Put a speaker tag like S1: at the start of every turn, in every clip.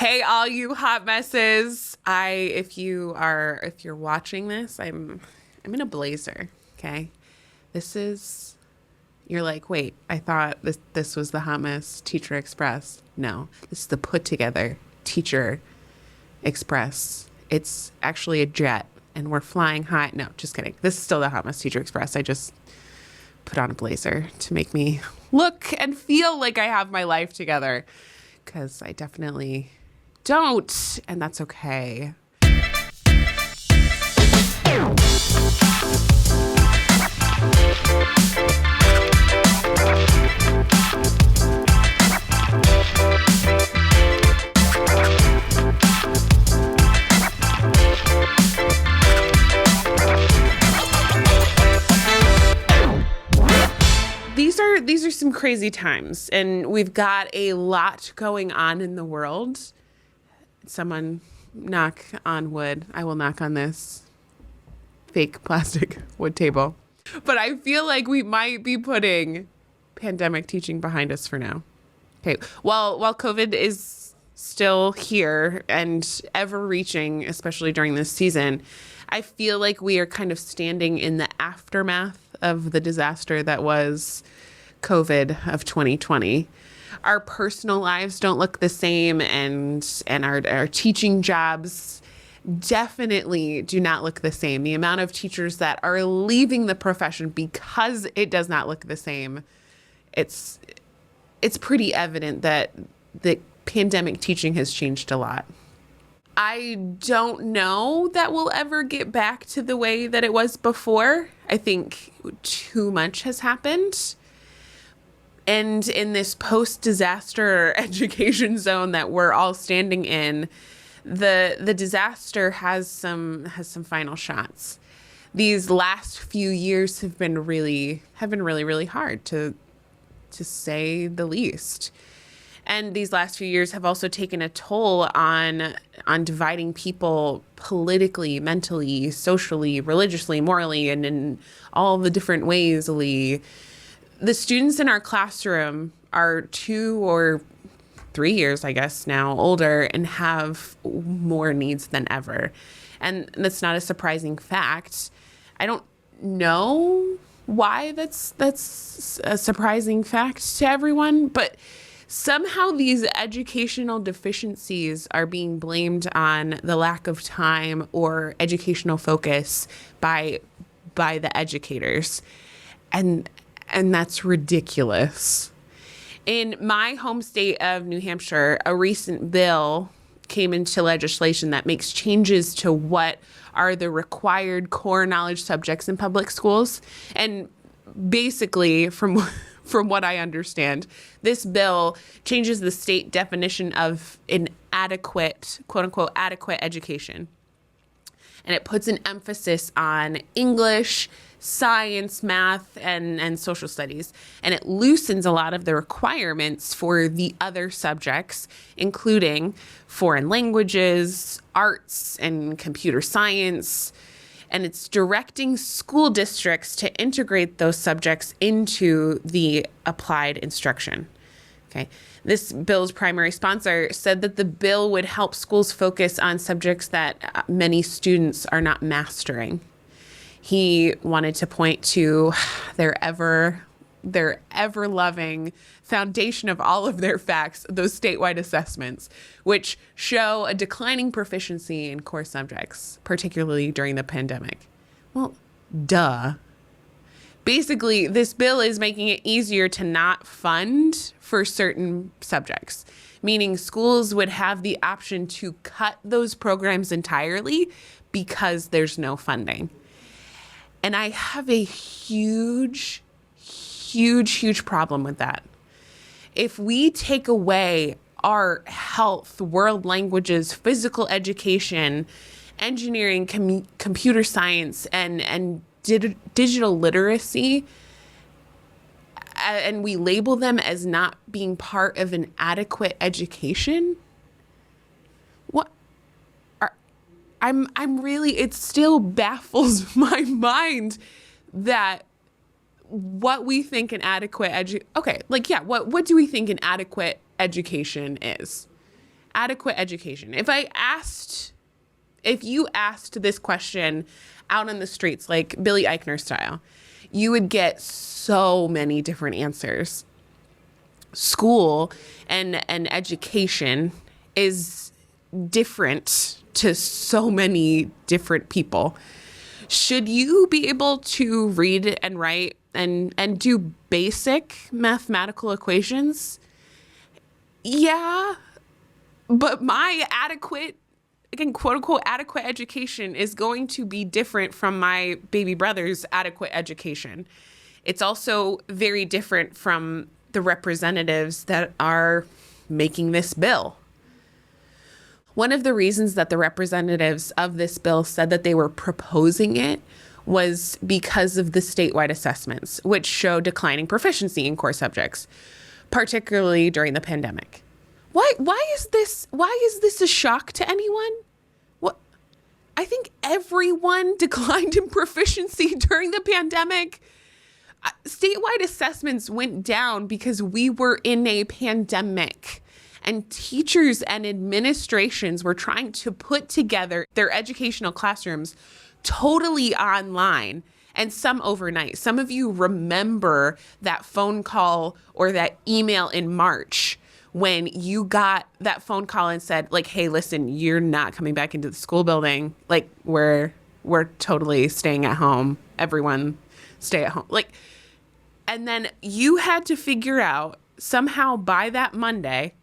S1: Hey, all you hot messes. If you're watching this, I'm in a blazer. Okay. You're like, wait, I thought this was the Hot Mess Teacher Express. No, this is the put together Teacher Express. It's actually a jet and we're flying high. No, just kidding. This is still the Hot Mess Teacher Express. I just put on a blazer to make me look and feel like I have my life together, because I definitely don't, and that's okay. These are some crazy times, and we've got a lot going on in the world. Someone knock on wood. I will knock on this fake plastic wood table. But I feel like we might be putting pandemic teaching behind us for now. Okay. While COVID is still here and ever reaching, especially during this season, I feel like we are kind of standing in the aftermath of the disaster that was COVID of 2020. Our personal lives don't look the same, and our teaching jobs definitely do not look the same. The amount of teachers that are leaving the profession because it does not look the same, it's pretty evident that the pandemic teaching has changed a lot. I don't know that we'll ever get back to the way that it was before. I think too much has happened. And in this post-disaster education zone that we're all standing in, the disaster has some final shots. These last few years have been really hard, to say the least. And these last few years have also taken a toll on dividing people politically, mentally, socially, religiously, morally, and in all the different ways. The students in our classroom are 2 or 3 years, I guess, now older and have more needs than ever. And that's not a surprising fact. I don't know why that's a surprising fact to everyone, but somehow these educational deficiencies are being blamed on the lack of time or educational focus by the educators. And that's ridiculous. In my home state of New Hampshire, a recent bill came into legislation that makes changes to what are the required core knowledge subjects in public schools. And basically, from what I understand, this bill changes the state definition of an adequate, quote unquote, adequate education. And it puts an emphasis on English, science, math, and social studies. And it loosens a lot of the requirements for the other subjects, including foreign languages, arts, and computer science. And it's directing school districts to integrate those subjects into the applied instruction. Okay. This bill's primary sponsor said that the bill would help schools focus on subjects that many students are not mastering. He wanted to point to their ever-loving foundation of all of their facts, those statewide assessments, which show a declining proficiency in core subjects, particularly during the pandemic. Well, duh. Basically, this bill is making it easier to not fund for certain subjects, meaning schools would have the option to cut those programs entirely because there's no funding. And I have a huge problem with that. If we take away art, health, world languages, physical education, engineering, computer science, and digital literacy, and we label them as not being part of an adequate education, it still baffles my mind that what we think an adequate what do we think an adequate education is? Adequate education. If you asked this question out on the streets, like Billy Eichner style, you would get so many different answers. School and education is different to so many different people. Should you be able to read and write and do basic mathematical equations? Yeah, but my adequate, again, quote unquote, adequate education is going to be different from my baby brother's adequate education. It's also very different from the representatives that are making this bill. One of the reasons that the representatives of this bill said that they were proposing it was because of the statewide assessments, which show declining proficiency in core subjects, particularly during the pandemic. Why is this a shock to anyone? What? I think everyone declined in proficiency during the pandemic. Statewide assessments went down because we were in a pandemic, and teachers and administrations were trying to put together their educational classrooms totally online, and some overnight. Some of you remember that phone call or that email in March when you got that phone call and said, like, hey, listen, you're not coming back into the school building. Like, we're totally staying at home. Everyone stay at home. Like, and then you had to figure out somehow by that Monday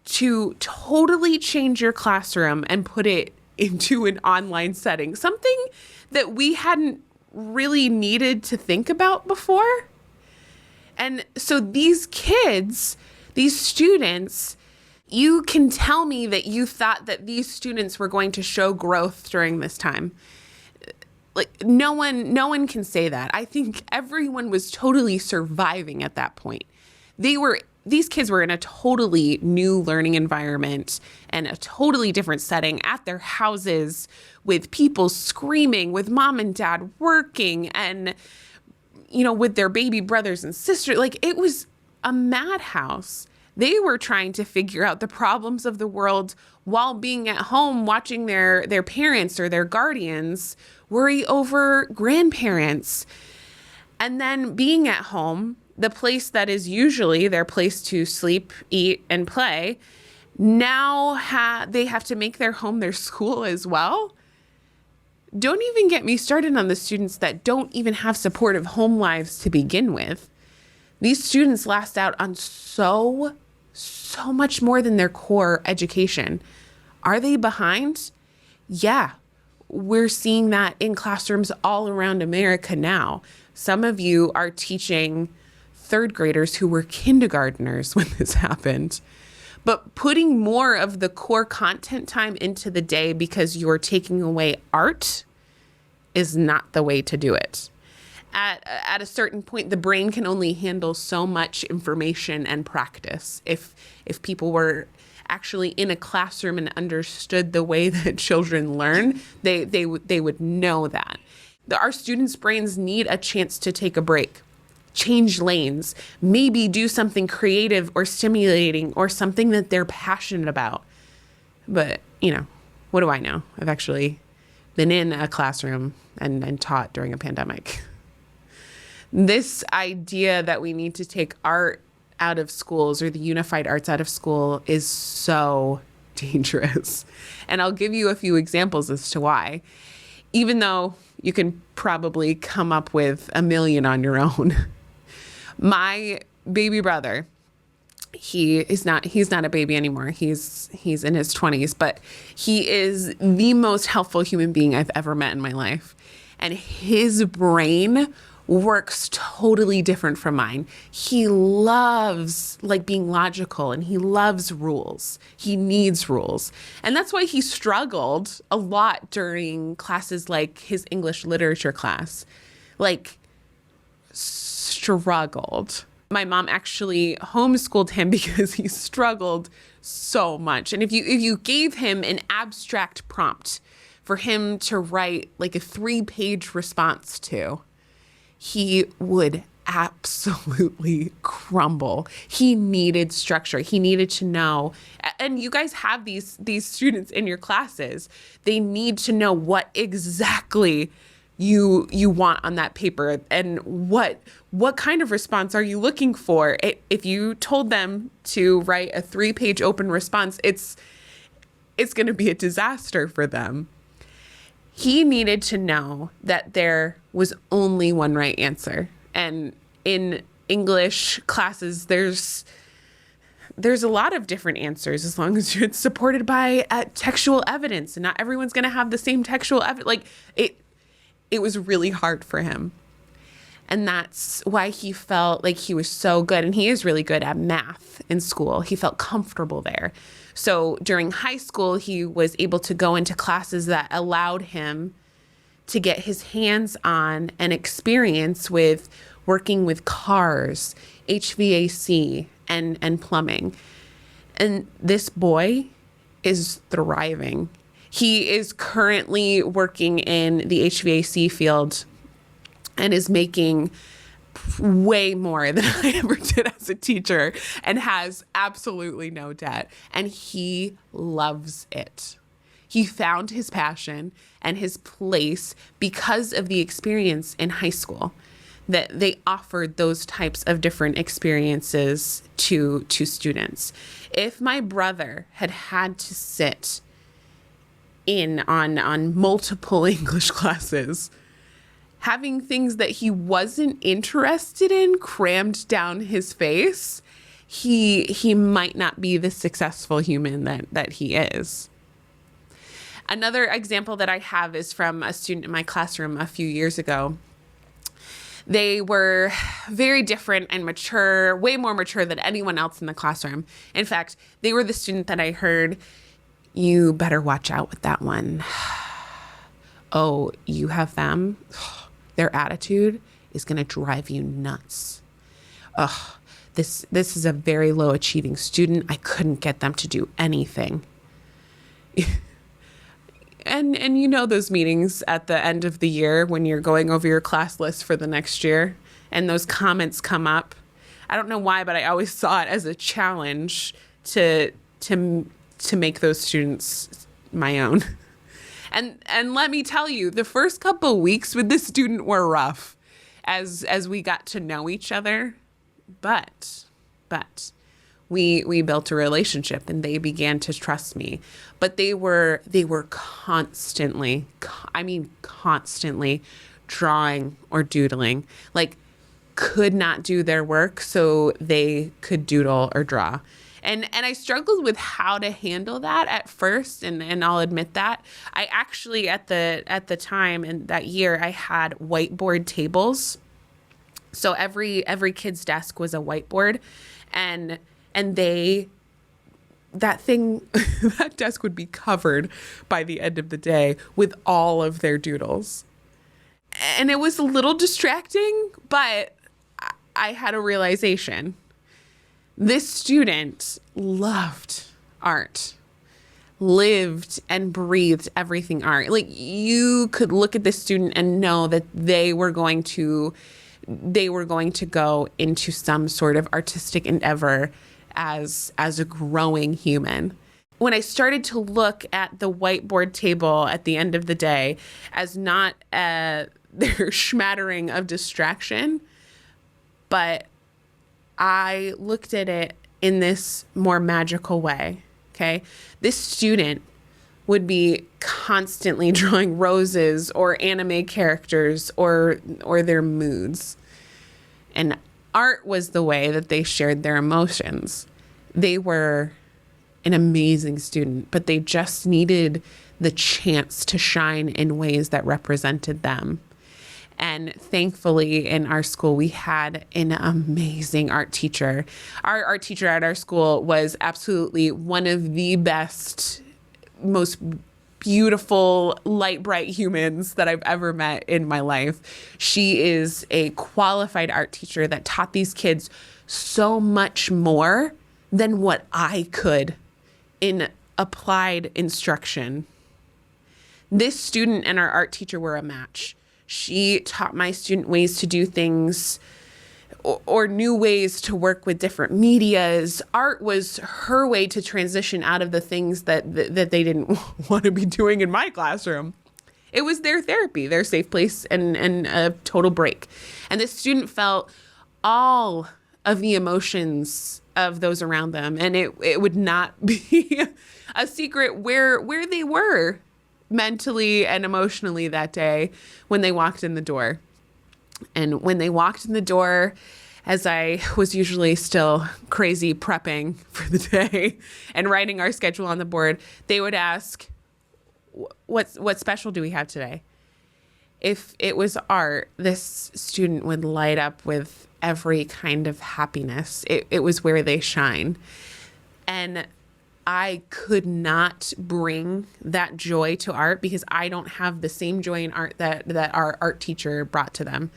S1: to totally change your classroom and put it into an online setting, something that we hadn't really needed to think about before. And so these kids, these students, you can tell me that you thought that these students were going to show growth during this time. Like, no one can say that. I think everyone was totally surviving at that point. These kids were in a totally new learning environment and a totally different setting at their houses with people screaming, with mom and dad working, and, with their baby brothers and sisters. Like, it was a madhouse. They were trying to figure out the problems of the world while being at home watching their parents or their guardians worry over grandparents. And then being at home, the place that is usually their place to sleep, eat, and play, now they have to make their home their school as well. Don't even get me started on the students that don't even have supportive home lives to begin with. These students last out on so much more than their core education. Are they behind? Yeah, we're seeing that in classrooms all around America now. Some of you are teaching third graders who were kindergartners when this happened. But putting more of the core content time into the day because you're taking away art is not the way to do it. At a certain point, the brain can only handle so much information and practice. If people were actually in a classroom and understood the way that children learn, they would know that. Our students' brains need a chance to take a break, change lanes, maybe do something creative or stimulating or something that they're passionate about. But, what do I know? I've actually been in a classroom and taught during a pandemic. This idea that we need to take art out of schools or the unified arts out of school is so dangerous. And I'll give you a few examples as to why, even though you can probably come up with a million on your own. My baby brother, he's not a baby anymore. He's in his 20s, but he is the most helpful human being I've ever met in my life. And his brain works totally different from mine. He loves being logical, and he loves rules. He needs rules. And that's why he struggled a lot during classes like his English literature class. Struggled. My mom actually homeschooled him because he struggled so much. And if you gave him an abstract prompt for him to write a 3-page response to, he would absolutely crumble. He needed structure. He needed to know, and you guys have these students in your classes. They need to know what exactly you want on that paper, and what kind of response are you looking for. If you told them to write a 3-page open response, it's going to be a disaster for them. He needed to know that there was only one right answer. And in English classes, there's a lot of different answers, as long as it's supported by textual evidence. And not everyone's going to have the same textual evidence. Like, it was really hard for him. And that's why he felt like he was so good. And he is really good at math in school. He felt comfortable there. So during high school, he was able to go into classes that allowed him to get his hands on an experience with working with cars, HVAC, and plumbing. And this boy is thriving. He is currently working in the HVAC field and is making way more than I ever did as a teacher, and has absolutely no debt. And he loves it. He found his passion and his place because of the experience in high school, that they offered those types of different experiences to students. If my brother had to sit in on multiple English classes, having things that he wasn't interested in crammed down his face, he might not be the successful human that he is. Another example that I have is from a student in my classroom a few years ago. They were very different and mature, way more mature than anyone else in the classroom. In fact, they were the student that I heard, "You better watch out with that one. Oh, you have them? Their attitude is going to drive you nuts. Oh, this is a very low achieving student. I couldn't get them to do anything." And you know those meetings at the end of the year when you're going over your class list for the next year and those comments come up. I don't know why, but I always saw it as a challenge to make those students my own. And let me tell you, the first couple weeks with this student were rough as we got to know each other. But we built a relationship and they began to trust me. But they were constantly drawing or doodling. Like, could not do their work so they could doodle or draw. And I struggled with how to handle that at first, and I'll admit that. I actually at the time in that year I had whiteboard tables. So every kid's desk was a whiteboard, and that desk would be covered by the end of the day with all of their doodles. And it was a little distracting, but I had a realization. This student loved art, lived and breathed everything art. Like, you could look at this student and know that they were going to go into some sort of artistic endeavor as a growing human. When I started to look at the whiteboard table at the end of the day as not their smattering of distraction, but I looked at it in this more magical way, okay? This student would be constantly drawing roses or anime characters or their moods. And art was the way that they shared their emotions. They were an amazing student, but they just needed the chance to shine in ways that represented them. And thankfully in our school, we had an amazing art teacher. Our art teacher at our school was absolutely one of the best, most beautiful, light, bright humans that I've ever met in my life. She is a qualified art teacher that taught these kids so much more than what I could in applied instruction. This student and our art teacher were a match. She taught my student ways to do things or new ways to work with different medias. Art was her way to transition out of the things that they didn't want to be doing in my classroom. It was their therapy, their safe place, and a total break. And this student felt all of the emotions of those around them. And it would not be a secret where they were mentally and emotionally that day when they walked in the door. And when they walked in the door, as I was usually still crazy prepping for the day and writing our schedule on the board, they would ask, what special do we have today? If it was art, this student would light up with every kind of happiness. It was where they shine. And I could not bring that joy to art because I don't have the same joy in art that our art teacher brought to them.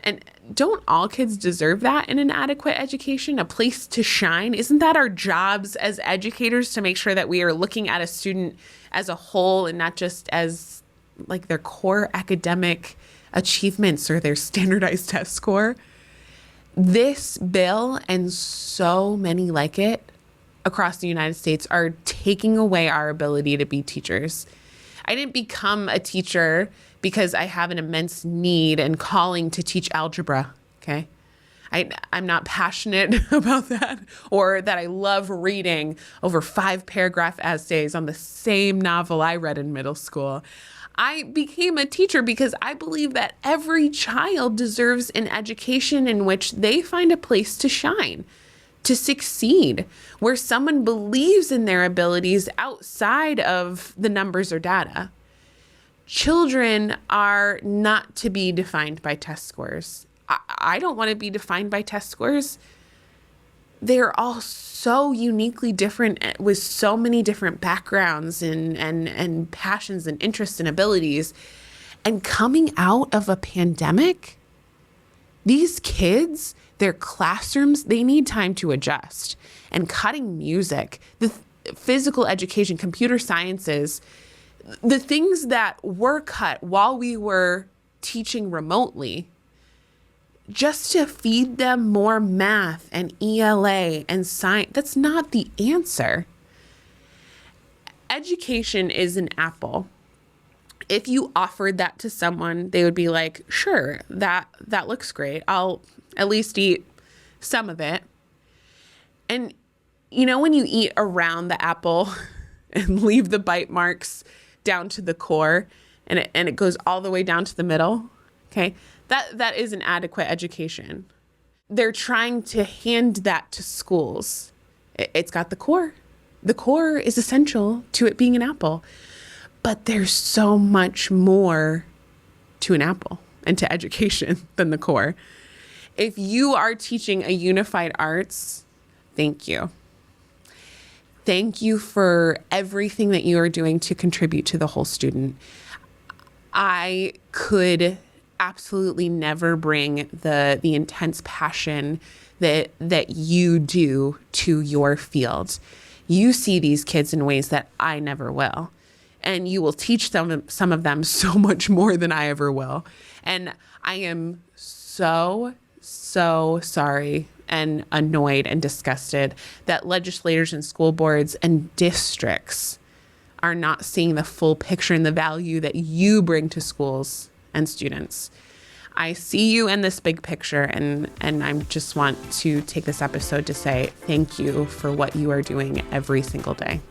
S1: And don't all kids deserve that in an adequate education, a place to shine? Isn't that our jobs as educators, to make sure that we are looking at a student as a whole and not just as like their core academic achievements or their standardized test score? This bill and so many like it across the United States are taking away our ability to be teachers. I didn't become a teacher because I have an immense need and calling to teach algebra, okay? I'm not passionate about that, or that I love reading over 5-paragraph essays on the same novel I read in middle school. I became a teacher because I believe that every child deserves an education in which they find a place to shine, to succeed, where someone believes in their abilities outside of the numbers or data. Children are not to be defined by test scores. I don't want to be defined by test scores. They're all so uniquely different with so many different backgrounds and passions and interests and abilities. And coming out of a pandemic, these kids, their classrooms, they need time to adjust. And cutting music, the physical education, computer sciences, the things that were cut while we were teaching remotely, just to feed them more math and ELA and science, that's not the answer. Education is an apple. If you offered that to someone, they would be like, sure, that looks great. I'll at least eat some of it. And you know, when you eat around the apple and leave the bite marks down to the core and it goes all the way down to the middle, okay? That is an adequate education. They're trying to hand that to schools. It's got the core. The core is essential to it being an apple. But there's so much more to an apple and to education than the core. If you are teaching a unified arts, thank you. Thank you for everything that you are doing to contribute to the whole student. I could absolutely never bring the intense passion that you do to your field. You see these kids in ways that I never will. And you will teach them, some of them, so much more than I ever will. And I am so sorry and annoyed and disgusted that legislators and school boards and districts are not seeing the full picture and the value that you bring to schools and students. I see you in this big picture, and I just want to take this episode to say thank you for what you are doing every single day.